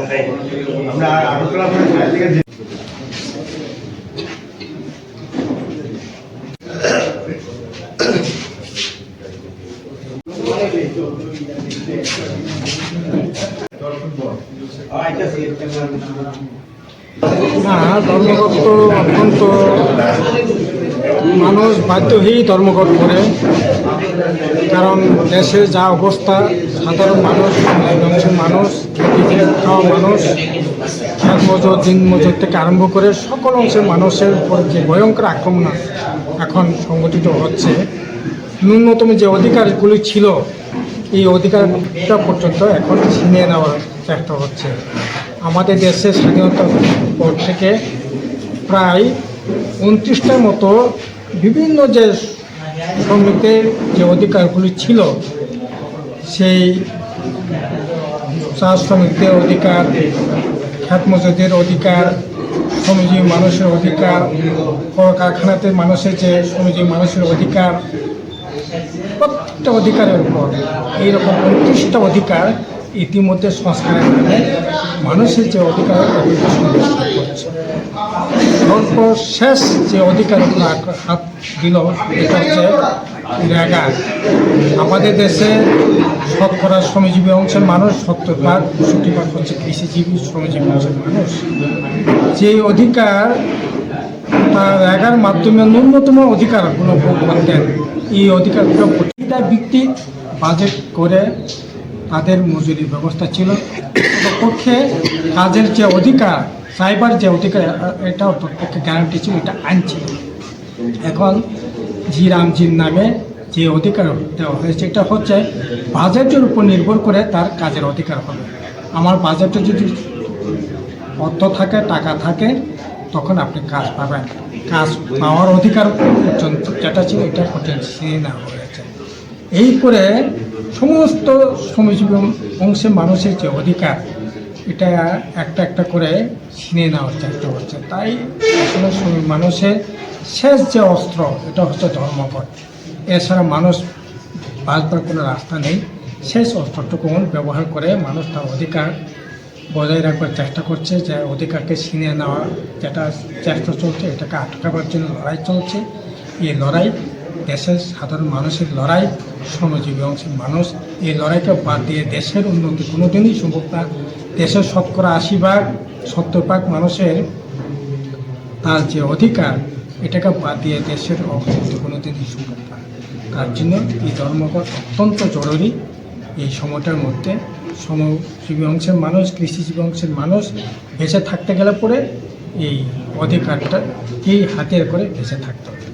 আমরা আগরতলা থেকে না, ধর্মঘট তো অত্যন্ত মানুষ বাধ্য হয়েই ধর্মঘট করে, কারণ দেশের যা অবস্থা, সাধারণ মানুষ, মানুষ, খাওয়া মানুষ, খেত মজুর, দিন মজুর থেকে আরম্ভ করে সকল অংশের মানুষের উপর যে ভয়ঙ্কর আক্রমণ এখন সংগঠিত হচ্ছে, ন্যূনতম যে অধিকারগুলি ছিল এই অধিকারটা পর্যন্ত এখন ছিনিয়ে নেওয়ার চেষ্টা হচ্ছে। আমাদের দেশের স্বাধীনতার পর থেকে প্রায় 29টার মতো বিভিন্ন যে শ্রমিকদের যে অধিকারগুলি ছিল, সেই চা শ্রমিকদের অধিকার, খেত মজুরদের অধিকার, শ্রমজীবী মানুষের অধিকার, কলকারখানাতে মানুষের যে শ্রমজীবী মানুষের অধিকার, প্রত্যেকটা অধিকারের উপর এইরকম 29টা অধিকার ইতিমধ্যে সংস্কারের কারণে মানুষের যে অধিকার সংরক্ষণ করছে। সর্বশেষ যে অধিকারের উপর হাত দিল এটা হচ্ছে রেগা। আমাদের দেশে শতকরা শ্রমজীবী অংশের মানুষ 70% 65% হচ্ছে কৃষিজীবী শ্রমজীবী অংশের মানুষ। যে অধিকার তার রেগার মাধ্যমে ন্যূনতম অধিকারগুলো ভোগ করতেন, এই অধিকারগুলো প্রতিটা ভিত্তিক বাজেট করে তাদের মজুরির ব্যবস্থা ছিল। পক্ষে কাজের যে অধিকার, সাইবার যে অধিকার, এটাও পক্ষে গ্যারান্টি ছিল, এটা আইন ছিল। এখন জি রামজির নামে যে অধিকার দেওয়া হয়েছে, এটা হচ্ছে বাজেটের উপর নির্ভর করে তার কাজের অধিকার হবে। আমার বাজেটে যদি অর্থ থাকে, টাকা থাকে, তখন আপনি কাজ পাবেন। কাজ পাওয়ার অধিকার পর্যন্ত যেটা ছিল এটা পর্যন্ত ছিনিয়ে নেওয়া হয়েছে। এই করে সমস্ত শ্রমজীবী অংশের মানুষের যে অধিকার, এটা একটা একটা করে ছিনিয়ে নেওয়ার চেষ্টা হচ্ছে। তাই আসলে মানুষের শেষ যে অস্ত্র, এটা হচ্ছে ধর্মঘট। এছাড়া মানুষ বাঁচবার কোনো রাস্তা নেই। শেষ অস্ত্রটুকু ব্যবহার করে মানুষ তার অধিকার বজায় রাখবার চেষ্টা করছে, যে অধিকারকে ছিনিয়ে নেওয়া যেটা চেষ্টা চলছে, এটাকে আটকাবার জন্য লড়াই চলছে। এই লড়াই দেশের সাধারণ মানুষের লড়াই, শ্রমজীবী অংশের মানুষ। এই লড়াইকে বাদ দিয়ে দেশের উন্নতি কোনোদিনই সম্ভব না। দেশের শতকরা 80% 70% মানুষের তার যে অধিকার, এটাকে বাদ দিয়ে দেশের অগ্রগতি কোনোদিনই সম্ভব না। তার জন্য এই ধর্মঘট অত্যন্ত জরুরি। এই সময়টার মধ্যে শ্রমজীবী অংশের মানুষ, কৃষিজীবী অংশের মানুষ বেঁচে থাকতে গেলে পরে এই অধিকারটাকেই হাতিয়ার করে বেঁচে থাকতে হবে।